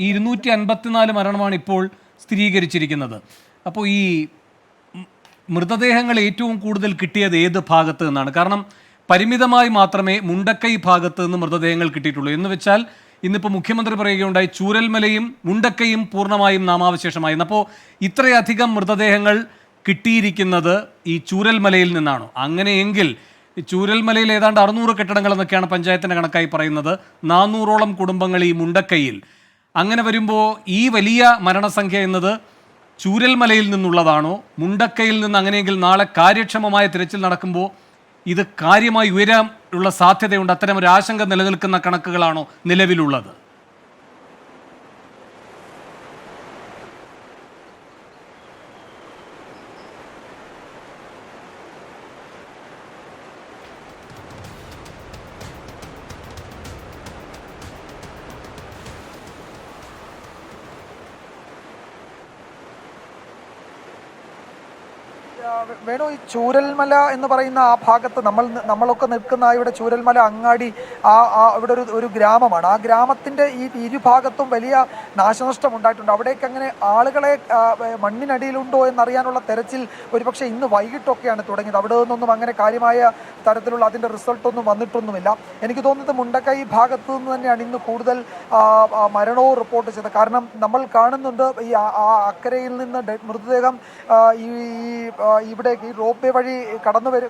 ഈ 254 മരണമാണ് ഇപ്പോൾ സ്ഥിരീകരിച്ചിരിക്കുന്നത്. അപ്പോൾ ഈ മൃതദേഹങ്ങൾ ഏറ്റവും കൂടുതൽ കിട്ടിയത് ഏത് ഭാഗത്ത് നിന്നാണ്? കാരണം പരിമിതമായി മാത്രമേ മുണ്ടക്കൈ ഭാഗത്ത് നിന്ന് മൃതദേഹങ്ങൾ കിട്ടിയിട്ടുള്ളൂ. എന്ന് വെച്ചാൽ ഇന്നിപ്പോൾ മുഖ്യമന്ത്രി പറയുകയുണ്ടായി ചൂരൽമലയും മുണ്ടക്കൈയും പൂർണ്ണമായും നാമാവശേഷമായി. അപ്പോൾ ഇത്രയധികം മൃതദേഹങ്ങൾ കിട്ടിയിരിക്കുന്നത് ഈ ചൂരൽമലയിൽ നിന്നാണോ? അങ്ങനെയെങ്കിൽ ചൂരൽമലയിൽ ഏതാണ്ട് 600 കെട്ടിടങ്ങൾ എന്നൊക്കെയാണ് പഞ്ചായത്തിൻ്റെ കണക്കായി പറയുന്നത്. 400ഓളം കുടുംബങ്ങൾ ഈ മുണ്ടക്കൈയിൽ. അങ്ങനെ വരുമ്പോൾ ഈ വലിയ മരണസംഖ്യ എന്നത് ചൂരൽമലയിൽ നിന്നുള്ളതാണോ, മുണ്ടക്കൈയിൽ നിന്ന്? അങ്ങനെയെങ്കിൽ നാളെ കാര്യക്ഷമമായ തിരച്ചിൽ നടക്കുമ്പോൾ ഇത് കാര്യമായി ഉയരാനുള്ള സാധ്യതയുണ്ട്. അത്തരം ഒരു ആശങ്ക നിലനിൽക്കുന്ന കണക്കുകളാണോ നിലവിലുള്ളത്? വേണു, ഈ ചൂരൽമല എന്ന് പറയുന്ന ആ ഭാഗത്ത് നമ്മളൊക്കെ നിൽക്കുന്ന ഇവിടെ ചൂരൽമല അങ്ങാടി ഇവിടെ ഒരു ഗ്രാമമാണ്. ആ ഗ്രാമത്തിൻ്റെ ഈ ഇരുഭാഗത്തും വലിയ നാശനഷ്ടം ഉണ്ടായിട്ടുണ്ട്. അവിടേക്ക് അങ്ങനെ ആളുകളെ മണ്ണിനടിയിലുണ്ടോ എന്നറിയാനുള്ള തെരച്ചിൽ ഒരുപക്ഷെ ഇന്ന് വൈകിട്ടൊക്കെയാണ് തുടങ്ങിയത്. അവിടെ നിന്നൊന്നും അങ്ങനെ കാര്യമായ തരത്തിലുള്ള അതിൻ്റെ റിസൾട്ടൊന്നും വന്നിട്ടൊന്നുമില്ല. എനിക്ക് തോന്നുന്നത് മുണ്ടക്കൈ ഭാഗത്തു നിന്ന് തന്നെയാണ് ഇന്ന് കൂടുതൽ മരണവും റിപ്പോർട്ട് ചെയ്തത്. കാരണം നമ്മൾ കാണുന്നുണ്ട് ഈ അക്കരയിൽ നിന്ന് മൃതദേഹം ഇവിടേക്ക് ഈ റോപ്പ് വേ വഴി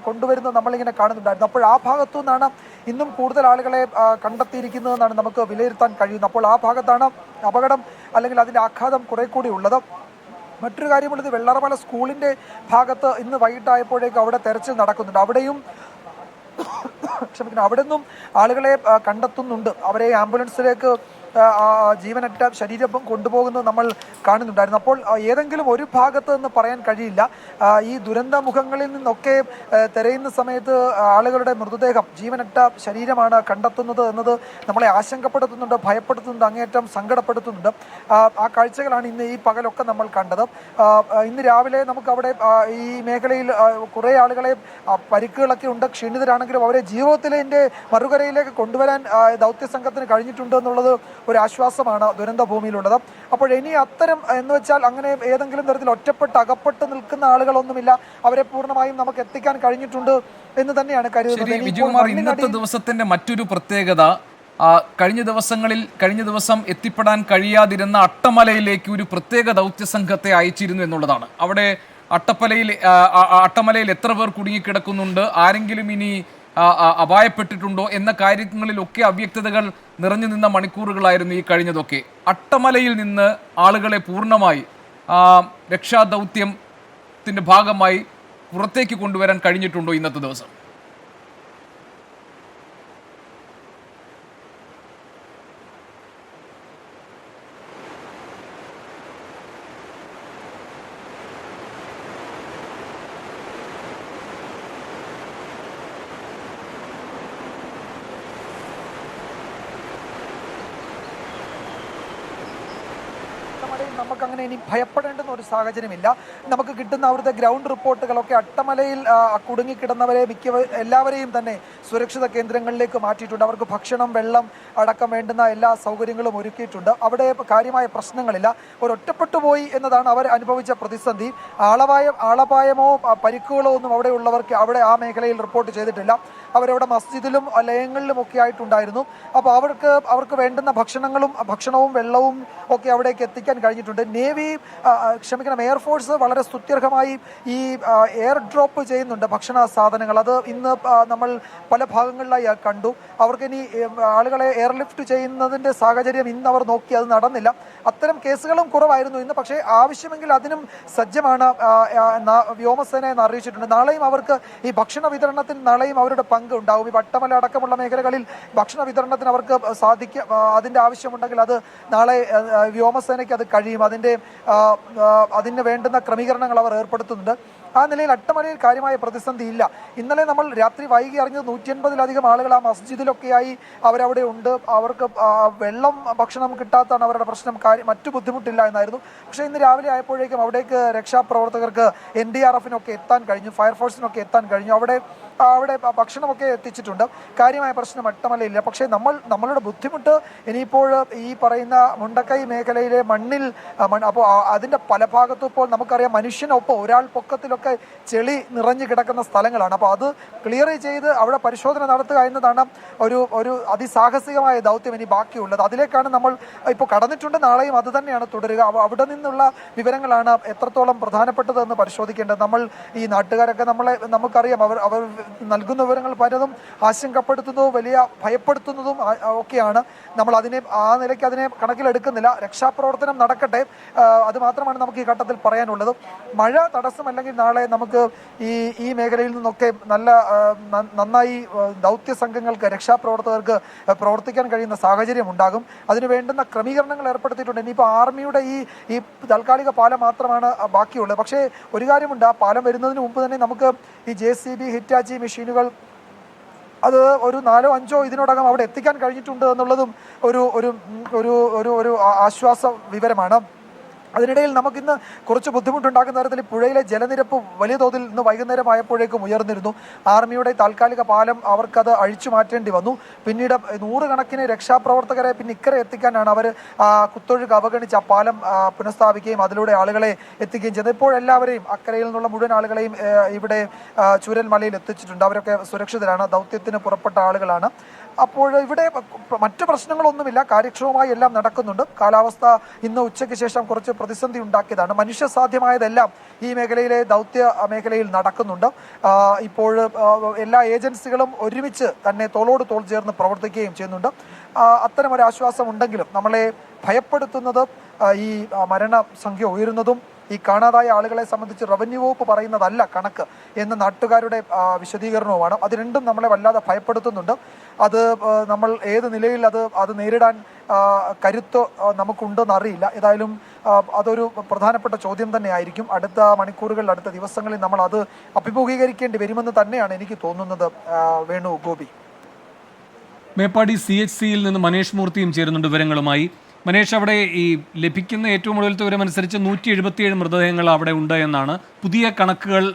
കൊണ്ടുവരുന്നത് നമ്മളിങ്ങനെ കാണുന്നുണ്ടായിരുന്നു. അപ്പോൾ ആ ഭാഗത്തു നിന്നാണ് ഇന്നും കൂടുതൽ ആളുകളെ കണ്ടെത്തിയിരിക്കുന്നതെന്നാണ് നമുക്ക് വിലയിരുത്താൻ കഴിയുന്നത്. അപ്പോൾ ആ ഭാഗത്താണ് അപകടം അല്ലെങ്കിൽ അതിൻ്റെ ആഘാതം കുറെ കൂടി ഉള്ളത്. മറ്റൊരു കാര്യമുള്ളത്, വെള്ളറമല സ്കൂളിൻ്റെ ഭാഗത്ത് ഇന്ന് വൈകിട്ടായപ്പോഴേക്കും അവിടെ തെരച്ചിൽ നടക്കുന്നുണ്ട്. അവിടെ നിന്നും ആളുകളെ കണ്ടെത്തുന്നുണ്ട്. അവരെ ആംബുലൻസിലേക്ക് ജീവനറ്റ ശരീരം കൊണ്ടുപോകുന്നത് നമ്മൾ കാണുന്നുണ്ടായിരുന്നു. അപ്പോൾ ഏതെങ്കിലും ഒരു ഭാഗത്ത് നിന്ന് പറയാൻ കഴിയില്ല. ഈ ദുരന്ത മുഖങ്ങളിൽ നിന്നൊക്കെ തിരയുന്ന സമയത്ത് ആളുകളുടെ മൃതദേഹം, ജീവനറ്റ ശരീരമാണ് കണ്ടെത്തുന്നത് എന്നത് നമ്മളെ ആശങ്കപ്പെടുത്തുന്നുണ്ട്, ഭയപ്പെടുത്തുന്നുണ്ട്, അങ്ങേയറ്റം സങ്കടപ്പെടുത്തുന്നുണ്ട്. ആ കാഴ്ചകളാണ് ഇന്ന് ഈ പകലൊക്കെ നമ്മൾ കണ്ടത്. ഇന്ന് രാവിലെ നമുക്ക് അവിടെ ഈ മേഖലയിൽ കുറേ ആളുകളെ പരിക്കുകളൊക്കെ ഉണ്ട്. ക്ഷീണിതരാണെങ്കിലും അവരെ ജീവിതത്തിലെ മറുകരയിലേക്ക് കൊണ്ടുവരാൻ ദൗത്യസംഘത്തിന് കഴിഞ്ഞിട്ടുണ്ട് എന്നുള്ളത് ഒരു ആശ്വാസമാണ് ദുരന്ത ഭൂമിയിലുള്ളത്. അപ്പോൾ ഇനി അത്തരം എന്ന് വെച്ചാൽ അങ്ങനെ ഏതെങ്കിലും തരത്തിൽ അകപ്പെട്ട് നിൽക്കുന്ന ആളുകളൊന്നുമില്ല. അവരെ പൂർണ്ണമായും നമുക്ക് എത്തിക്കാൻ കഴിഞ്ഞിട്ടുണ്ട് എന്ന് തന്നെയാണ് കരുതുന്നത്. ഇന്നത്തെ ദിവസത്തിന്റെ മറ്റൊരു പ്രത്യേകത, കഴിഞ്ഞ ദിവസം എത്തിപ്പെടാൻ കഴിയാതിരുന്ന അട്ടമലയിലേക്ക് ഒരു പ്രത്യേക ദൗത്യസംഘത്തെ അയച്ചിരുന്നു എന്നുള്ളതാണ്. അവിടെ അട്ടമലയിൽ എത്ര പേർ കുടുങ്ങിക്കിടക്കുന്നുണ്ട്, ആരെങ്കിലും ഇനി അപായപ്പെട്ടിട്ടുണ്ടോ എന്ന കാര്യങ്ങളിലൊക്കെ അവ്യക്തതകൾ നിറഞ്ഞു നിന്ന മണിക്കൂറുകളായിരുന്നു ഈ കഴിഞ്ഞതൊക്കെ. അട്ടമലയിൽ നിന്ന് ആളുകളെ പൂർണ്ണമായി രക്ഷാദൗത്യത്തിൻ്റെ ഭാഗമായി പുറത്തേക്ക് കൊണ്ടുവരാൻ കഴിഞ്ഞിട്ടുണ്ടോ ഇന്നത്തെ ദിവസം? നമുക്കങ്ങനെ ഇനി ഭയപ്പെടേണ്ടുന്ന ഒരു സാഹചര്യമില്ല. നമുക്ക് കിട്ടുന്ന അവിടുത്തെ ഗ്രൗണ്ട് റിപ്പോർട്ടുകളൊക്കെ അട്ടമലയിൽ കുടുങ്ങിക്കിടന്നവരെ എല്ലാവരെയും തന്നെ സുരക്ഷിത കേന്ദ്രങ്ങളിലേക്ക് മാറ്റിയിട്ടുണ്ട്. അവർക്ക് ഭക്ഷണം, വെള്ളം അടക്കം വേണ്ടുന്ന എല്ലാ സൗകര്യങ്ങളും ഒരുക്കിയിട്ടുണ്ട്. അവിടെ കാര്യമായ പ്രശ്നങ്ങളില്ല. ഒറ്റപ്പെട്ടു പോയി എന്നതാണ് അവർ അനുഭവിച്ച പ്രതിസന്ധി. ആളപായമോ പരിക്കുകളോ ഒന്നും അവിടെ ആ മേഖലയിൽ റിപ്പോർട്ട് ചെയ്തിട്ടില്ല. അവരവിടെ മസ്ജിദിലും ലയങ്ങളിലും ഒക്കെ ആയിട്ടുണ്ടായിരുന്നു. അപ്പോൾ അവർക്ക് വേണ്ടുന്ന ഭക്ഷണവും വെള്ളവും ഒക്കെ അവിടേക്ക് എത്തിക്കാൻ കഴിഞ്ഞിട്ടുണ്ട്. എയർഫോഴ്സ് വളരെ സ്തുത്യർഹമായി ഈ എയർ ഡ്രോപ്പ് ചെയ്യുന്നുണ്ട് ഭക്ഷണ സാധനങ്ങൾ. അത് ഇന്ന് നമ്മൾ പല ഭാഗങ്ങളിലായി കണ്ടു. അവർക്കിനി ആളുകളെ എയർലിഫ്റ്റ് ചെയ്യുന്നതിൻ്റെ സാഹചര്യം ഇന്ന് അവർ നോക്കി, അത് നടന്നില്ല. അത്തരം കേസുകളും കുറവായിരുന്നു ഇന്ന്. പക്ഷേ ആവശ്യമെങ്കിൽ അതിനും സജ്ജമാണ് വ്യോമസേന എന്ന് അറിയിച്ചിട്ടുണ്ട്. നാളെയും അവർക്ക് ഈ ഭക്ഷണ വിതരണത്തിൽ നാളെയും അവരുടെ പങ്ക് ഉണ്ടാവും. ഈ വട്ടമല അടക്കമുള്ള മേഖലകളിൽ ഭക്ഷണ വിതരണത്തിന് അവർക്ക് അതിൻ്റെ ആവശ്യമുണ്ടെങ്കിൽ അത് നാളെ വ്യോമസേനയ്ക്ക് അത് കഴിയും. അതിന് വേണ്ടുന്ന ക്രമീകരണങ്ങൾ അവർ ഏർപ്പെടുത്തുന്നുണ്ട്. ആ നിലയിൽ അട്ടമലയിൽ കാര്യമായ പ്രതിസന്ധി ഇല്ല. ഇന്നലെ നമ്മൾ രാത്രി വൈകി അറിഞ്ഞത് 180-ലധികം ആളുകൾ ആ മസ്ജിദിലൊക്കെയായി അവരവിടെ ഉണ്ട്. അവർക്ക് വെള്ളം ഭക്ഷണം കിട്ടാത്തതാണ് അവരുടെ പ്രശ്നം, മറ്റു ബുദ്ധിമുട്ടില്ല എന്നായിരുന്നു. പക്ഷേ ഇന്ന് രാവിലെ ആയപ്പോഴേക്കും അവിടേക്ക് രക്ഷാപ്രവർത്തകർക്ക് NDRF-നൊക്കെ എത്താൻ കഴിഞ്ഞു, ഫയർഫോഴ്സിനൊക്കെ എത്താൻ കഴിഞ്ഞു. അവിടെ ഭക്ഷണമൊക്കെ എത്തിച്ചിട്ടുണ്ട്. കാര്യമായ പ്രശ്നം അട്ടമലയില്ല. പക്ഷേ നമ്മളുടെ ബുദ്ധിമുട്ട് ഇനിയിപ്പോൾ ഈ പറയുന്ന മുണ്ടക്കൈ മേഖലയിലെ മണ്ണിൽ അപ്പോൾ അതിൻ്റെ പല ഭാഗത്തും ഇപ്പോൾ നമുക്കറിയാം മനുഷ്യനൊപ്പം ഒരാൾ പൊക്കത്തിലൊക്കെ ചെളി നിറഞ്ഞു കിടക്കുന്ന സ്ഥലങ്ങളാണ്. അപ്പോൾ അത് ക്ലിയർ ചെയ്ത് അവിടെ പരിശോധന നടത്തുക എന്നതാണ് ഒരു അതിസാഹസികമായ ദൗത്യം ഇനി ബാക്കിയുള്ളത്. അതിലേക്കാണ് നമ്മൾ ഇപ്പോൾ കടന്നിട്ടുണ്ട്. നാളെയും അത് തന്നെയാണ് തുടരുക. അവിടെ നിന്നുള്ള വിവരങ്ങളാണ് എത്രത്തോളം പ്രധാനപ്പെട്ടതെന്ന് പരിശോധിക്കേണ്ടത്. നമ്മൾ ഈ നാട്ടുകാരൊക്കെ നമുക്കറിയാം അവർ നൽകുന്ന വിവരങ്ങൾ പലതും ആശങ്കപ്പെടുത്തുന്നതും വലിയ ഭയപ്പെടുത്തുന്നതും ഒക്കെയാണ്. നമ്മൾ ആ നിലയ്ക്ക് അതിനെ കണക്കിലെടുക്കുന്നില്ല. രക്ഷാപ്രവർത്തനം നടക്കട്ടെ, അത് മാത്രമാണ് നമുക്ക് ഈ ഘട്ടത്തിൽ പറയാനുള്ളത്. മഴ തടസ്സമല്ലെങ്കിൽ നാളെ നമുക്ക് ഈ മേഖലയിൽ നിന്നൊക്കെ നന്നായി ദൗത്യ സംഘങ്ങൾക്ക്, രക്ഷാപ്രവർത്തകർക്ക് പ്രവർത്തിക്കാൻ കഴിയുന്ന സാഹചര്യം ഉണ്ടാകും. അതിന് വേണ്ടുന്ന ക്രമീകരണങ്ങൾ ഏർപ്പെടുത്തിയിട്ടുണ്ട്. ഇനിയിപ്പോൾ ആർമിയുടെ ഈ താൽക്കാലിക പാലം മാത്രമാണ് ബാക്കിയുള്ളത്. പക്ഷേ ഒരു കാര്യമുണ്ട്, ആ പാലം വരുന്നതിന് മുമ്പ് തന്നെ നമുക്ക് ഈ JCB, ഹിറ്റാച്ചി മെഷീനുകൾ അത് ഒരു 4-5 ഇതിനോടകം അവിടെ എത്തിക്കാൻ കഴിഞ്ഞിട്ടുണ്ട് എന്നുള്ളതും ഒരു ആശ്വാസ വിവരമാണ്. അതിനിടയിൽ നമുക്കിന്ന് കുറച്ച് ബുദ്ധിമുട്ടുണ്ടാക്കുന്ന തരത്തിൽ പുഴയിലെ ജലനിരപ്പ് വലിയ തോതിൽ ഇന്ന് വൈകുന്നേരം ആയപ്പോഴേക്കും ഉയർന്നിരുന്നു. ആർമിയുടെ താൽക്കാലിക പാലം അവർക്കത് അഴിച്ചു മാറ്റേണ്ടി വന്നു. പിന്നീട് 100 കണക്കിന് രക്ഷാപ്രവർത്തകരെ പിന്നെ ഇക്കരെ എത്തിക്കാനാണ് അവർ കുത്തൊഴുക്ക് അവഗണിച്ച് ആ പാലം പുനഃസ്ഥാപിക്കുകയും അതിലൂടെ ആളുകളെ എത്തിക്കുകയും ചെയ്തത്. ഇപ്പോൾ എല്ലാവരെയും അക്കരയിൽ നിന്നുള്ള മുഴുവൻ ആളുകളെയും ഇവിടെ ചൂരൽമലയിൽ എത്തിച്ചിട്ടുണ്ട്. അവരൊക്കെ സുരക്ഷിതരാണ്, ദൗത്യത്തിന് പുറപ്പെട്ട ആളുകളാണ്. അപ്പോൾ ഇവിടെ മറ്റു പ്രശ്നങ്ങളൊന്നുമില്ല, കാര്യക്ഷമമായി എല്ലാം നടക്കുന്നുണ്ട്. കാലാവസ്ഥ ഇന്ന് ഉച്ചയ്ക്ക് ശേഷം കുറച്ച് പ്രതിസന്ധി ഉണ്ടാക്കിയതാണ്. മനുഷ്യസാധ്യമായതെല്ലാം ഈ മേഖലയിലെ ദൗത്യ മേഖലയിൽ നടക്കുന്നുണ്ട്. ഇപ്പോൾ എല്ലാ ഏജൻസികളും ഒരുമിച്ച് തന്നെ തോളോട് തോൾ ചേർന്ന് പ്രവർത്തിക്കുകയും ചെയ്യുന്നുണ്ട്. അത്തരമൊരു ആശ്വാസം ഉണ്ടെങ്കിലും നമ്മളെ ഭയപ്പെടുത്തുന്നത് ഈ മരണസംഖ്യ ഉയരുന്നതും ഈ കാണാതായ ആളുകളെ സംബന്ധിച്ച് റവന്യൂ വകുപ്പ് പറയുന്നതല്ല കണക്ക് എന്ന നാട്ടുകാരുടെ വിശദീകരണവുമാണ്. അത് രണ്ടും നമ്മളെ വല്ലാതെ ഭയപ്പെടുത്തുന്നുണ്ട്. അത് നമ്മൾ ഏത് നിലയിൽ അത് നേരിടാൻ കരുത്ത് നമുക്കുണ്ടെന്ന് അറിയില്ല. ഏതായാലും അതൊരു പ്രധാനപ്പെട്ട ചോദ്യം തന്നെയായിരിക്കും. അടുത്ത മണിക്കൂറുകളിൽ, അടുത്ത ദിവസങ്ങളിൽ നമ്മൾ അത് അഭിമുഖീകരിക്കേണ്ടി വരുമെന്ന് തന്നെയാണ് എനിക്ക് തോന്നുന്നത്. വേണു, ഗോപി. മേപ്പാടി CHC-യിൽ നിന്ന് മനേഷ് മൂർത്തിയും ചേരുന്നുണ്ട് വിവരങ്ങളുമായി. മനേഷ്, അവിടെ ഈ ലഭിക്കുന്ന ഏറ്റവും ഒടുവിലത്തെ വിവരമനുസരിച്ച് 177 മൃതദേഹങ്ങൾ അവിടെ ഉണ്ട് എന്നാണ്. പുതിയ കണക്കുകൾ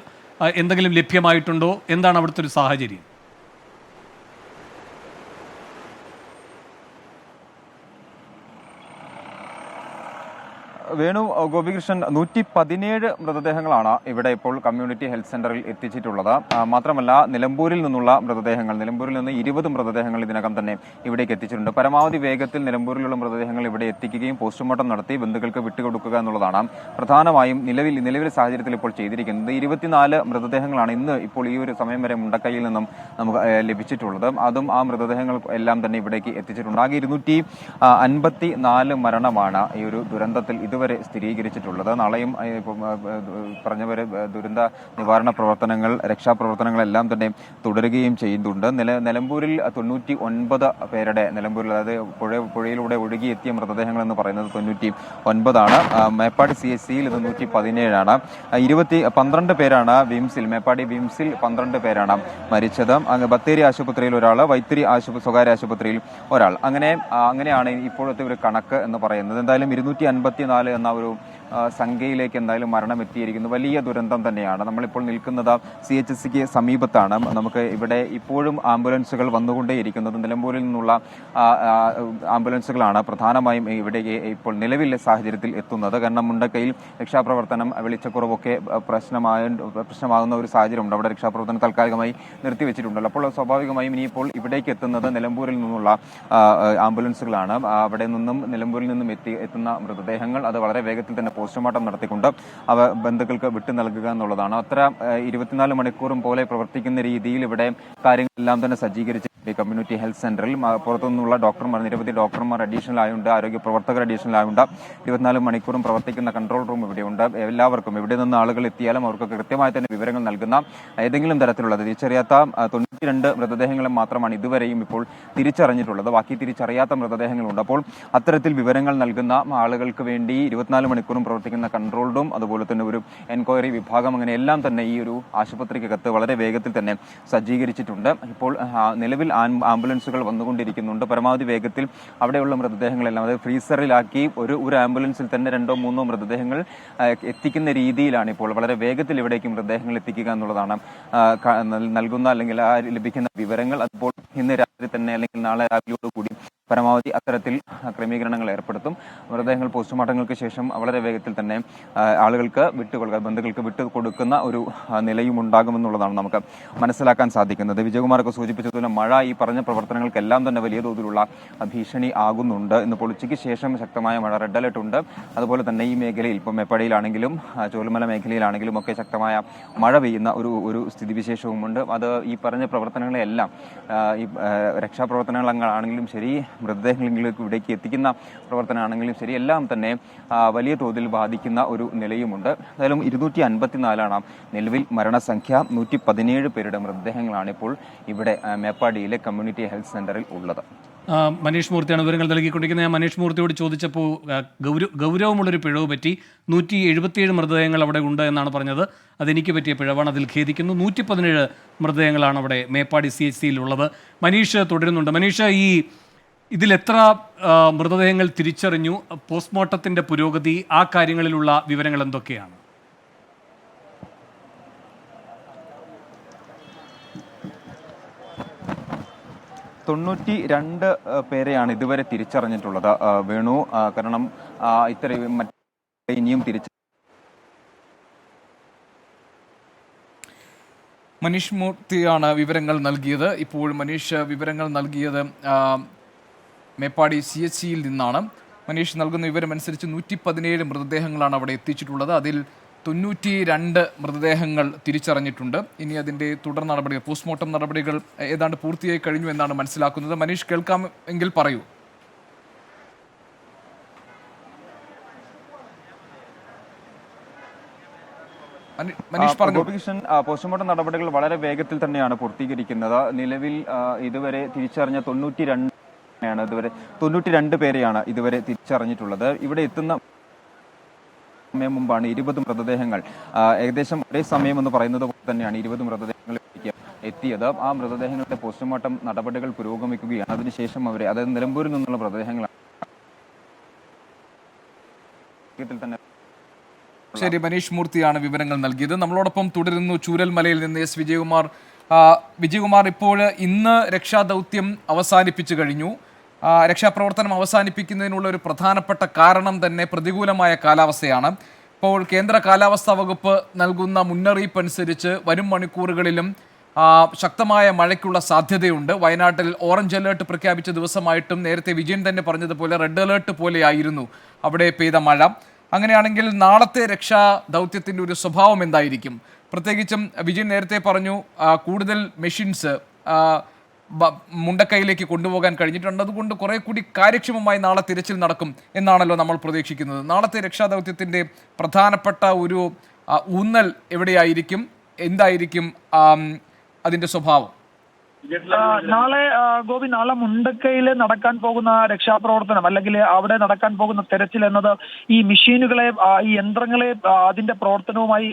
എന്തെങ്കിലും ലഭ്യമായിട്ടുണ്ടോ? എന്താണ് അവിടുത്തെ ഒരു സാഹചര്യം? വേണു, ഗോപികൃഷ്ണൻ, 117 മൃതദേഹങ്ങളാണ് ഇവിടെ ഇപ്പോൾ കമ്മ്യൂണിറ്റി ഹെൽത്ത് സെന്ററിൽ എത്തിച്ചിട്ടുള്ളത്. മാത്രമല്ല നിലമ്പൂരിൽ നിന്നുള്ള മൃതദേഹങ്ങൾ, നിലമ്പൂരിൽ നിന്ന് 20 മൃതദേഹങ്ങൾ ഇതിനകം തന്നെ ഇവിടേക്ക് എത്തിച്ചിട്ടുണ്ട്. പരമാവധി വേഗത്തിൽ നിലമ്പൂരിലുള്ള മൃതദേഹങ്ങൾ ഇവിടെ എത്തിക്കുകയും പോസ്റ്റ്മോർട്ടം നടത്തി ബന്ധുക്കൾക്ക് വിട്ടുകൊടുക്കുക എന്നുള്ളതാണ് പ്രധാനമായും നിലവിലെ സാഹചര്യത്തിൽ ഇപ്പോൾ ചെയ്തിരിക്കുന്നത്. 24 മൃതദേഹങ്ങളാണ് ഇന്ന് ഇപ്പോൾ ഈ ഒരു സമയം വരെ മുണ്ടക്കൈയിൽ നിന്നും നമുക്ക് ലഭിച്ചിട്ടുള്ളത്. അതും ആ മൃതദേഹങ്ങൾ എല്ലാം തന്നെ ഇവിടേക്ക് എത്തിച്ചിട്ടുണ്ട്. ആകെ 254 മരണമാണ് ഈ ഒരു ദുരന്തത്തിൽ ഇതുവരെ സ്ഥിരീകരിച്ചിട്ടുള്ളത്. നാളെയും പറഞ്ഞവരെ ദുരന്ത നിവാരണ പ്രവർത്തനങ്ങൾ, രക്ഷാപ്രവർത്തനങ്ങളെല്ലാം തന്നെ തുടരുകയും ചെയ്യുന്നുണ്ട്. നിലമ്പൂരിൽ 99 പേരുടെ, നിലമ്പൂരിൽ അതായത് പുഴയിലൂടെ ഒഴുകിയെത്തിയ മൃതദേഹങ്ങൾ എന്ന് പറയുന്നത് 99 ആണ്. മേപ്പാടി CHC-യിൽ ഇത് 117 12 പേരാണ് മേപ്പാടി വിംസിൽ 12 പേരാണ് മരിച്ചത്. ബത്തേരി ആശുപത്രിയിൽ ഒരാൾ, വൈത്തിരി സ്വകാര്യ ആശുപത്രിയിൽ ഒരാൾ. അങ്ങനെയാണ് ഇപ്പോഴത്തെ ഒരു കണക്ക് എന്ന് പറയുന്നത്. എന്തായാലും 254 എന്ന ഒരു സംഖ്യയിലേക്ക് എന്തായാലും മരണം എത്തിയിരിക്കുന്നു. വലിയ ദുരന്തം തന്നെയാണ്. നമ്മളിപ്പോൾ നിൽക്കുന്നത് CHC-ക്ക് സമീപത്താണ്. നമുക്ക് ഇവിടെ ഇപ്പോഴും ആംബുലൻസുകൾ വന്നുകൊണ്ടേയിരിക്കുന്നത് നിലമ്പൂരിൽ നിന്നുള്ള ആംബുലൻസുകളാണ് പ്രധാനമായും ഇവിടേക്ക് ഇപ്പോൾ നിലവിലെ സാഹചര്യത്തിൽ എത്തുന്നത്. കാരണം മുണ്ടക്കൈയിൽ രക്ഷാപ്രവർത്തനം, വെളിച്ചക്കുറവൊക്കെ പ്രശ്നമാകുന്ന ഒരു സാഹചര്യമുണ്ട്. അവിടെ രക്ഷാപ്രവർത്തനം താൽക്കാലികമായി നിർത്തിവെച്ചിട്ടുണ്ടല്ലോ. അപ്പോൾ സ്വാഭാവികമായും ഇനിയിപ്പോൾ ഇവിടേക്ക് എത്തുന്നത് നിലമ്പൂരിൽ നിന്നുള്ള ആംബുലൻസുകളാണ്. അവിടെ നിന്നും നിലമ്പൂരിൽ നിന്നും എത്തുന്ന മൃതദേഹങ്ങൾ അത് വളരെ വേഗത്തിൽ തന്നെ പോസ്റ്റ്മോർട്ടം നടത്തിക്കൊണ്ട് അവ ബന്ധുക്കൾക്ക് വിട്ടു നൽകുക എന്നുള്ളതാണ്. അത്ര 24 മണിക്കൂറും പോലെ പ്രവർത്തിക്കുന്ന രീതിയിൽ ഇവിടെ കാര്യങ്ങളെല്ലാം തന്നെ സജ്ജീകരിച്ച് കമ്മ്യൂണിറ്റി ഹെൽത്ത് സെന്ററിൽ പുറത്തുനിന്നുള്ള ഡോക്ടർമാർ, നിരവധി ഡോക്ടർമാർ അഡീഷണൽ ആയുണ്ട്, ആരോഗ്യ പ്രവർത്തകർ അഡീഷണൽ ആയുണ്ട്. 24 മണിക്കൂറും പ്രവർത്തിക്കുന്ന കൺട്രോൾ റൂം ഇവിടെയുണ്ട്. എല്ലാവർക്കും ഇവിടെ നിന്ന് ആളുകൾ എത്തിയാലും അവർക്ക് കൃത്യമായി തന്നെ വിവരങ്ങൾ നൽകുന്ന, ഏതെങ്കിലും തരത്തിലുള്ള തിരിച്ചറിയാത്ത 92 മൃതദേഹങ്ങളും മാത്രമാണ് ഇതുവരെയും ഇപ്പോൾ തിരിച്ചറിഞ്ഞിട്ടുള്ളത്. ബാക്കി തിരിച്ചറിയാത്ത മൃതദേഹങ്ങളുണ്ട്. അപ്പോൾ അത്തരത്തിൽ വിവരങ്ങൾ നൽകുന്ന ആളുകൾക്ക് വേണ്ടി 24 മണിക്കൂറും പ്രവർത്തിക്കുന്ന കൺട്രോൾ റൂം, അതുപോലെ തന്നെ ഒരു എൻക്വയറി വിഭാഗം, അങ്ങനെ എല്ലാം തന്നെ ഈ ഒരു ആശുപത്രിക്കകത്ത് വളരെ വേഗത്തിൽ തന്നെ സജ്ജീകരിച്ചിട്ടുണ്ട്. ഇപ്പോൾ നിലവിൽ ആംബുലൻസുകൾ വന്നുകൊണ്ടിരിക്കുന്നുണ്ട്. പരമാവധി വേഗത്തിൽ അവിടെയുള്ള മൃതദേഹങ്ങളെല്ലാം അത് ഫ്രീസറിലാക്കി ഒരു ആംബുലൻസിൽ തന്നെ 2-3 മൃതദേഹങ്ങൾ എത്തിക്കുന്ന രീതിയിലാണ് ഇപ്പോൾ വളരെ വേഗത്തിൽ ഇവിടേക്ക് മൃതദേഹങ്ങൾ എത്തിക്കുക എന്നുള്ളതാണ് നൽകുന്ന അല്ലെങ്കിൽ ലഭിക്കുന്ന വിവരങ്ങൾ. അപ്പോൾ ഇന്ന് രാത്രി തന്നെ അല്ലെങ്കിൽ നാളെ രാവിലെയോടുകൂടി പരമാവധി അത്തരത്തിൽ ക്രമീകരണങ്ങൾ ഏർപ്പെടുത്തും. മൃതദേഹങ്ങൾ പോസ്റ്റ്മോർട്ടങ്ങൾക്ക് ശേഷം വളരെ വേഗത്തിൽ തന്നെ ആളുകൾക്ക് ബന്ധുക്കൾക്ക് വിട്ടുകൊടുക്കുന്ന ഒരു നിലയും ഉണ്ടാകുമെന്നുള്ളതാണ് നമുക്ക് മനസ്സിലാക്കാൻ സാധിക്കുന്നത്. വിജയകുമാറൊക്കെ സൂചിപ്പിച്ചതുപോലെ മഴ ഈ പറഞ്ഞ പ്രവർത്തനങ്ങൾക്കെല്ലാം തന്നെ വലിയ തോതിലുള്ള ഭീഷണി ആകുന്നുണ്ട്. ഇന്നിപ്പോൾ ഉച്ചയ്ക്ക് ശേഷം ശക്തമായ മഴ, റെഡ് അലർട്ട് ഉണ്ട്. അതുപോലെ തന്നെ ഈ മേഖലയിൽ ഇപ്പോൾ മേപ്പാടിയിലാണെങ്കിലും ചൂരൽമല മേഖലയിലാണെങ്കിലും ഒക്കെ ശക്തമായ മഴ പെയ്യുന്ന ഒരു സ്ഥിതിവിശേഷവുമുണ്ട്. അത് ഈ പറഞ്ഞ പ്രവർത്തനങ്ങളെല്ലാം ഈ രക്ഷാപ്രവർത്തനങ്ങളാണെങ്കിലും ശരി, മൃതദേഹങ്ങളിലേക്ക് ഇവിടേക്ക് എത്തിക്കുന്ന പ്രവർത്തനമാണെങ്കിലും ശരി, എല്ലാം തന്നെ വലിയ തോതിൽ ബാധിക്കുന്ന ഒരു നിലയുമുണ്ട്. എന്തായാലും 254 നിലവിൽ മരണസംഖ്യ. 117 പേരുടെ മൃതദേഹങ്ങളാണ് ഇപ്പോൾ ഇവിടെ മേപ്പാടിയിലെ കമ്മ്യൂണിറ്റി ഹെൽത്ത് സെന്ററിൽ ഉള്ളത്. മനീഷ് മൂർത്തിയാണ് വിവരങ്ങൾ നൽകിക്കൊണ്ടിരിക്കുന്നത്. ഞാൻ മനീഷ് മൂർത്തിയോട് ചോദിച്ചപ്പോൾ ഗൗരവമുള്ളൊരു പിഴവ് പറ്റി. 177 മൃതദേഹങ്ങൾ അവിടെ ഉണ്ട് എന്നാണ് പറഞ്ഞത്. അതെനിക്ക് പറ്റിയ പിഴവാണ്, അതിൽ ഖേദിക്കുന്നു. 117 മൃതദേഹങ്ങളാണ് അവിടെ മേപ്പാടി CHC ഉള്ളത്. മനീഷ് തുടരുന്നുണ്ട്. മനീഷ്, ഇതിലെത്ര മൃതദേഹങ്ങൾ തിരിച്ചറിഞ്ഞു? പോസ്റ്റ്മോർട്ടത്തിന്റെ പുരോഗതി, ആ കാര്യങ്ങളിലുള്ള വിവരങ്ങൾ എന്തൊക്കെയാണ്? 92 പേരെയാണ് ഇതുവരെ തിരിച്ചറിഞ്ഞിട്ടുള്ളത് വേണു. കാരണം ഇത്രയും ഇനിയും മനീഷ് മൂർത്തിയാണ് വിവരങ്ങൾ നൽകിയത്. ഇപ്പോൾ മനീഷ് വിവരങ്ങൾ നൽകിയത് മേപ്പാടി CHC നിന്നാണ്. മനീഷ് നൽകുന്ന വിവരമനുസരിച്ച് 117 മൃതദേഹങ്ങളാണ് അവിടെ എത്തിച്ചിട്ടുള്ളത്. അതിൽ 92 മൃതദേഹങ്ങൾ തിരിച്ചറിഞ്ഞിട്ടുണ്ട്. ഇനി അതിൻ്റെ തുടർ നടപടികൾ, പോസ്റ്റ്മോർട്ടം നടപടികൾ ഏതാണ്ട് പൂർത്തിയായി കഴിഞ്ഞു എന്നാണ് മനസ്സിലാക്കുന്നത്. മനീഷ്, കേൾക്കാം എങ്കിൽ പറയൂ. പോസ്റ്റ്മോർട്ടം നടപടികൾ വളരെ വേഗത്തിൽ തന്നെയാണ് പൂർത്തീകരിക്കുന്നത്. നിലവിൽ ഇതുവരെ തിരിച്ചറിഞ്ഞ 92 പേരെയാണ് ഇതുവരെ തിരിച്ചറിഞ്ഞിട്ടുള്ളത്. ഇവിടെ എത്തുന്ന സമയം മുമ്പാണ് 20 മൃതദേഹങ്ങൾ ഏകദേശം ഒരേ സമയം എന്ന് പറയുന്നത് പോലെ തന്നെയാണ് 20 മൃതദേഹങ്ങൾ എത്തിയത്. ആ മൃതദേഹങ്ങളുടെ പോസ്റ്റ്മോർട്ടം നടപടികൾ പുരോഗമിക്കുകയാണ്. അതിനുശേഷം അതായത് നിലമ്പൂരിൽ നിന്നുള്ള മൃതദേഹങ്ങളാണ് തന്നെ. ശരി, മനീഷ് മൂർത്തിയാണ് വിവരങ്ങൾ നൽകിയത്. നമ്മളോടൊപ്പം തുടരുന്നു ചൂരൽമലയിൽ നിന്ന് S. വിജയകുമാർ. വിജയകുമാർ, ഇപ്പോൾ ഇന്ന് രക്ഷാദൗത്യം അവസാനിപ്പിച്ചു കഴിഞ്ഞു. രക്ഷാപ്രവർത്തനം അവസാനിപ്പിക്കുന്നതിനുള്ള ഒരു പ്രധാനപ്പെട്ട കാരണം തന്നെ പ്രതികൂലമായ കാലാവസ്ഥയാണ്. ഇപ്പോൾ കേന്ദ്ര കാലാവസ്ഥാ വകുപ്പ് നൽകുന്ന മുന്നറിയിപ്പ് അനുസരിച്ച് വരും മണിക്കൂറുകളിലും ശക്തമായ മഴയ്ക്കുള്ള സാധ്യതയുണ്ട്. വയനാട്ടിൽ ഓറഞ്ച് അലേർട്ട് പ്രഖ്യാപിച്ച ദിവസമായിട്ടും നേരത്തെ വിജയൻ തന്നെ പറഞ്ഞതുപോലെ റെഡ് അലേർട്ട് പോലെയായിരുന്നു അവിടെ പെയ്ത മഴ. അങ്ങനെയാണെങ്കിൽ നാളത്തെ രക്ഷാ ദൗത്യത്തിൻ്റെ ഒരു സ്വഭാവം എന്തായിരിക്കും? പ്രത്യേകിച്ചും വിജയൻ നേരത്തെ പറഞ്ഞു കൂടുതൽ മെഷീൻസ് മുണ്ടക്കൈയിലേക്ക് കൊണ്ടുപോകാൻ കഴിഞ്ഞിട്ടുണ്ട്. അതുകൊണ്ട് കുറെ കൂടി കാര്യക്ഷമമായി നാളെ തിരച്ചിൽ നടക്കും എന്നാണല്ലോ നമ്മൾ പ്രതീക്ഷിക്കുന്നത്. നാളത്തെ രക്ഷാദൗത്യത്തിൻ്റെ പ്രധാനപ്പെട്ട ഒരു ഊന്നൽ എവിടെയായിരിക്കും? എന്തായിരിക്കും അതിൻ്റെ സ്വഭാവം? നാളെ മുണ്ടക്കയിൽ നടക്കാൻ പോകുന്ന രക്ഷാപ്രവർത്തനം അല്ലെങ്കിൽ അവിടെ നടക്കാൻ പോകുന്ന തെരച്ചിൽ എന്നത് ഈ മെഷീനുകളെ, ഈ യന്ത്രങ്ങളെ, അതിന്റെ പ്രവർത്തനവുമായി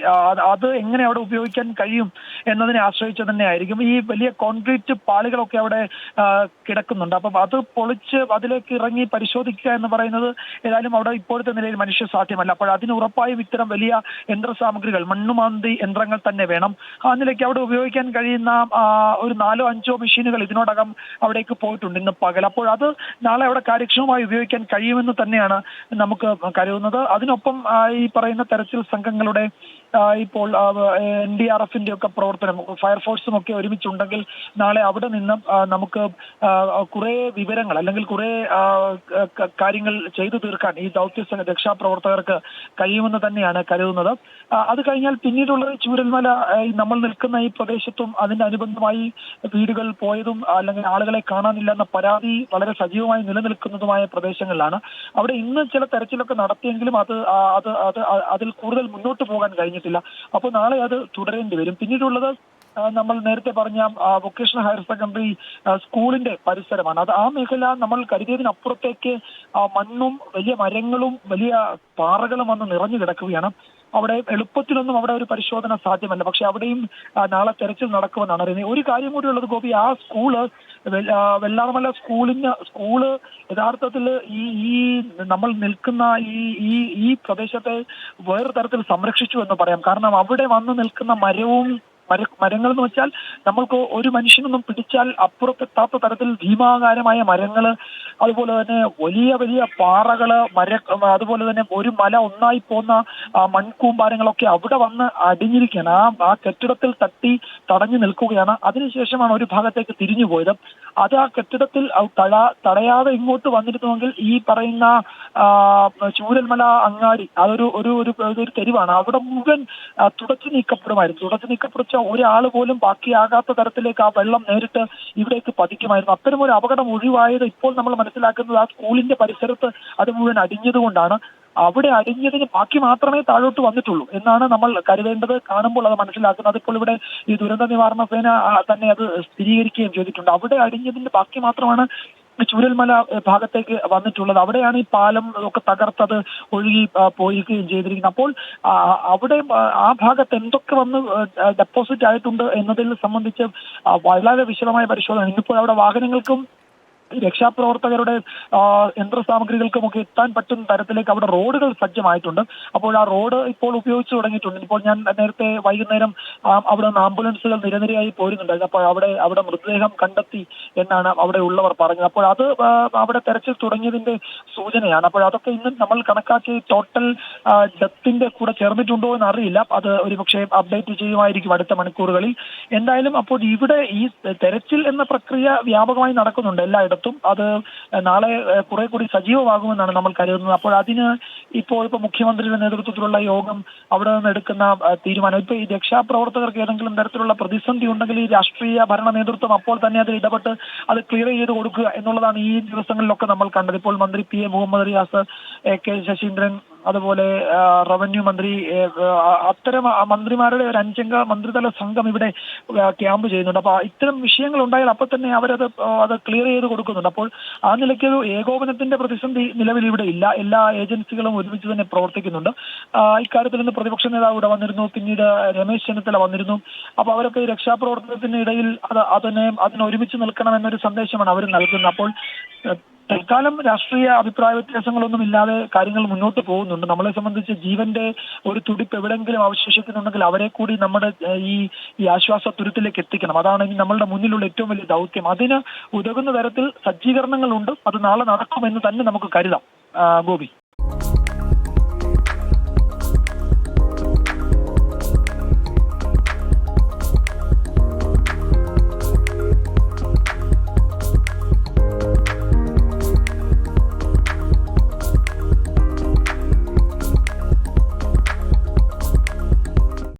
അത് എങ്ങനെ അവിടെ ഉപയോഗിക്കാൻ കഴിയും എന്നതിനെ ആശ്രയിച്ച് തന്നെ ആയിരിക്കും. ഈ വലിയ കോൺക്രീറ്റ് പാളികളൊക്കെ അവിടെ കിടക്കുന്നുണ്ട്. അപ്പം അത് പൊളിച്ച് അതിലേക്ക് ഇറങ്ങി പരിശോധിക്കുക എന്ന് പറയുന്നത് ഏതായാലും അവിടെ ഇപ്പോഴത്തെ നിലയിൽ മനുഷ്യ സാധ്യമല്ല. അപ്പോൾ അതിന് ഉറപ്പായും ഇത്തരം വലിയ യന്ത്രസാമഗ്രികൾ, മണ്ണുമാന്തി യന്ത്രങ്ങൾ തന്നെ വേണം. ആ നിലയ്ക്ക് അവിടെ ഉപയോഗിക്കാൻ കഴിയുന്ന ഒരു 4-5 മെഷീനുകൾ ഇതിനോടകം അവിടേക്ക് പോയിട്ടുണ്ട് ഇന്ന് പകൽ. അപ്പോൾ അത് നാളെ അവിടെ കാര്യക്ഷമമായി ഉപയോഗിക്കാൻ കഴിയുമെന്ന് തന്നെയാണ് നമുക്ക് കരുതുന്നത്. അതിനൊപ്പം ഈ പറയുന്ന തെരച്ചിൽ സംഘങ്ങളുടെ ഇപ്പോൾ NDRFന്റെ ഒക്കെ പ്രവർത്തനം, ഫയർഫോഴ്സും ഒക്കെ ഒരുമിച്ചുണ്ടെങ്കിൽ നാളെ അവിടെ നിന്നും നമുക്ക് കുറെ വിവരങ്ങൾ അല്ലെങ്കിൽ കുറെ കാര്യങ്ങൾ ചെയ്തു തീർക്കാൻ ഈ ദൗത്യ രക്ഷാപ്രവർത്തകർക്ക് കഴിയുമെന്ന് തന്നെയാണ് കരുതുന്നത്. അത് കഴിഞ്ഞാൽ പിന്നീടുള്ളത് ചൂരൽമല, നമ്മൾ നിൽക്കുന്ന ഈ പ്രദേശത്തും അതിന്റെ അനുബന്ധമായി വീടുകൾ പോയതും അല്ലെങ്കിൽ ആളുകളെ കാണാനില്ല എന്ന പരാതി വളരെ സജീവമായി നിലനിൽക്കുന്നതുമായ പ്രദേശങ്ങളിലാണ്. അവിടെ ഇന്ന് ചില തെരച്ചിലൊക്കെ നടത്തിയെങ്കിലും അതിൽ കൂടുതൽ മുന്നോട്ട് പോകാൻ കഴിഞ്ഞിട്ടില്ല. അപ്പോൾ നാളെ അത് തുടരേണ്ടി വരും. പിന്നീടുള്ളത് നമ്മൾ നേരത്തെ പറഞ്ഞ വൊക്കേഷണൽ ഹയർ സെക്കൻഡറി സ്കൂളിന്റെ പരിസരമാണ്. അത് ആ മേഖല നമ്മൾ കരുതിയതിനപ്പുറത്തേക്ക് മണ്ണും വലിയ മരങ്ങളും വലിയ പാറകളും വന്ന് നിറഞ്ഞു കിടക്കുകയാണ്. അവിടെ എളുപ്പത്തിലൊന്നും അവിടെ ഒരു പരിശോധന സാധ്യമല്ല. പക്ഷെ അവിടെയും നാളെ തെരച്ചിൽ നടക്കുമെന്നാണ് അറിയുന്നത്. ഒരു കാര്യം കൂടി ഉള്ളത് ഗോപി, ആ സ്കൂള് വെള്ളാർമല സ്കൂള് യഥാർത്ഥത്തിൽ ഈ നമ്മൾ നിൽക്കുന്ന ഈ പ്രദേശത്തെ വേറെ തരത്തിൽ സംരക്ഷിച്ചു എന്ന് പറയാം. കാരണം അവിടെ വന്ന് നിൽക്കുന്ന മരങ്ങൾ എന്ന് വെച്ചാൽ നമ്മൾക്ക് ഒരു മനുഷ്യനൊന്നും പിടിച്ചാൽ അപ്പുറത്തെത്താത്ത തരത്തിൽ ഭീമാകാരമായ മരങ്ങള്, അതുപോലെ തന്നെ വലിയ വലിയ പാറകള്, അതുപോലെ തന്നെ ഒരു മല ഒന്നായി പോകുന്ന മൺകൂമ്പാരങ്ങളൊക്കെ അവിടെ വന്ന് അടിഞ്ഞിരിക്കുകയാണ്. ആ കെട്ടിടത്തിൽ തടഞ്ഞു നിൽക്കുകയാണ്. അതിനുശേഷമാണ് ഒരു ഭാഗത്തേക്ക് തിരിഞ്ഞു പോയത്. അത് ആ കെട്ടിടത്തിൽ തടയാതെ ഇങ്ങോട്ട് വന്നിരുന്നുവെങ്കിൽ ഈ പറയുന്ന ചൂരൽമല അങ്ങാടി അതൊരു തെരുവാണ്. അവിടെ മുഴുവൻ തുടച്ചു നീക്കപ്പെടുച്ച ഒരാൾ പോലും ബാക്കിയാകാത്ത തരത്തിലേക്ക് ആ വെള്ളം നേരിട്ട് ഇവിടേക്ക് പതിക്കുമായിരുന്നു. അത്തരം ഒരു അപകടം ഒഴിവായത് ഇപ്പോൾ നമ്മൾ മനസ്സിലാക്കുന്നത് ആ സ്കൂളിന്റെ പരിസരത്ത് അത് മുഴുവൻ അടിഞ്ഞതുകൊണ്ടാണ്. അവിടെ അടിഞ്ഞതിന് ബാക്കി മാത്രമേ താഴോട്ട് വന്നിട്ടുള്ളൂ എന്നാണ് നമ്മൾ കരുതേണ്ടത്. കാണുമ്പോൾ അത് മനസ്സിലാക്കുന്നത്. അതിപ്പോൾ ഇവിടെ ഈ ദുരന്ത നിവാരണ സേന തന്നെ അത് സ്ഥിരീകരിക്കുകയും ചെയ്തിട്ടുണ്ട്. അവിടെ അടിഞ്ഞതിന്റെ ബാക്കി മാത്രമാണ് ചൂരൽമല ഭാഗത്തേക്ക് വന്നിട്ടുള്ളത്. അവിടെയാണ് ഈ പാലം ഒക്കെ തകർത്തത് ഒഴുകി പോയിരിക്കുകയും ചെയ്തിരിക്കുന്നത്. അപ്പോൾ അവിടെ ആ ഭാഗത്ത് എന്തൊക്കെ വന്ന് ഡെപ്പോസിറ്റ് ആയിട്ടുണ്ട് എന്നതിൽ സംബന്ധിച്ച് വളരെ വിശദമായ പരിശോധന. ഇന്നിപ്പോൾ അവിടെ വാഹനങ്ങൾക്കും രക്ഷാപ്രവർത്തകരുടെ യന്ത്രസാമഗ്രികൾക്കുമൊക്കെ എത്താൻ പറ്റുന്ന തരത്തിലേക്ക് അവിടെ റോഡുകൾ സജ്ജമായിട്ടുണ്ട്. അപ്പോൾ ആ റോഡ് ഇപ്പോൾ ഉപയോഗിച്ചു തുടങ്ങിയിട്ടുണ്ട്. ഇപ്പോൾ ഞാൻ നേരത്തെ വൈകുന്നേരം അവിടെ നിന്ന് ആംബുലൻസുകൾ നിരനിരയായി പോരുന്നുണ്ടായിരുന്നു. അപ്പോൾ അവിടെ മൃതദേഹം കണ്ടെത്തി എന്നാണ് അവിടെ ഉള്ളവർ പറഞ്ഞത്. അപ്പോൾ അത് അവിടെ തെരച്ചിൽ തുടങ്ങിയതിന്റെ സൂചനയാണ്. അപ്പോൾ അതൊക്കെ ഇന്ന് നമ്മൾ കണക്കാക്കി ടോട്ടൽ ഡെത്തിന്റെ കൂടെ ചേർന്നിട്ടുണ്ടോ എന്ന് അറിയില്ല. അത് ഒരുപക്ഷെ അപ്ഡേറ്റ് ചെയ്യുമായിരിക്കും അടുത്ത മണിക്കൂറുകളിൽ. എന്തായാലും അപ്പോൾ ഇവിടെ ഈ തെരച്ചിൽ എന്ന പ്രക്രിയ വ്യാപകമായി നടക്കുന്നുണ്ട് എല്ലായിടത്തും. അത് നാളെ കുറെ കൂടി സജീവമാകുമെന്നാണ് നമ്മൾ കരുതുന്നത്. അപ്പോൾ അതിന് ഇപ്പോൾ മുഖ്യമന്ത്രിയുടെ നേതൃത്വത്തിലുള്ള യോഗം അവിടെ നിന്ന് എടുക്കുന്ന തീരുമാനം. ഇപ്പൊ ഈ രക്ഷാപ്രവർത്തകർക്ക് ഏതെങ്കിലും തരത്തിലുള്ള പ്രതിസന്ധി ഉണ്ടെങ്കിൽ ഈ രാഷ്ട്രീയ ഭരണ നേതൃത്വം അപ്പോൾ തന്നെ അതിൽ ഇടപെട്ട് അത് ക്ലിയർ ചെയ്ത് കൊടുക്കുക എന്നുള്ളതാണ് ഈ ദിവസങ്ങളിലൊക്കെ നമ്മൾ കണ്ടത്. ഇപ്പോൾ മന്ത്രി പി എ മുഹമ്മദ് റിയാസ്, കെ ശശീന്ദ്രൻ, അതുപോലെ റവന്യൂ മന്ത്രി, അത്തരം മന്ത്രിമാരുടെ ഒരു 5 അംഗ മന്ത്രിതല സംഘം ഇവിടെ ക്യാമ്പ് ചെയ്യുന്നുണ്ട്. അപ്പൊ ഇത്തരം വിഷയങ്ങൾ ഉണ്ടായാൽ അപ്പൊ തന്നെ അത് ക്ലിയർ ചെയ്ത് കൊടുക്കുന്നുണ്ട്. അപ്പോൾ ആ നിലയ്ക്ക് ഒരു ഏകോപനത്തിന്റെ പ്രതിസന്ധി നിലവിൽ ഇവിടെ ഇല്ല. എല്ലാ ഏജൻസികളും ഒരുമിച്ച് തന്നെ പ്രവർത്തിക്കുന്നുണ്ട്. ഇക്കാര്യത്തിൽ നിന്ന് പ്രതിപക്ഷ നേതാവ് ഇവിടെ വന്നിരുന്നു, പിന്നീട് രമേശ് ചെന്നിത്തല വന്നിരുന്നു. അപ്പൊ അവരൊക്കെ രക്ഷാപ്രവർത്തനത്തിന് ഇടയിൽ അതിന് ഒരുമിച്ച് നിൽക്കണം എന്നൊരു സന്ദേശമാണ് അവർ നൽകുന്നത്. അപ്പോൾ തൽക്കാലം രാഷ്ട്രീയ അഭിപ്രായ വ്യത്യാസങ്ങളൊന്നും ഇല്ലാതെ കാര്യങ്ങൾ മുന്നോട്ട് പോകുന്നുണ്ട്. നമ്മളെ സംബന്ധിച്ച് ജീവന്റെ ഒരു തുടിപ്പ് എവിടെയെങ്കിലും അവശേഷിക്കുന്നുണ്ടെങ്കിൽ അവരെ കൂടി നമ്മുടെ ഈ ആശ്വാസ തുരുത്തിലേക്ക് എത്തിക്കണം. അതാണ് നമ്മളുടെ മുന്നിലുള്ള ഏറ്റവും വലിയ ദൗത്യം. അതിന് ഉതകുന്ന തരത്തിൽ സജ്ജീകരണങ്ങളുണ്ട്. അത് നാളെ നടക്കുമെന്ന് തന്നെ നമുക്ക് കരുതാം ഗോപി.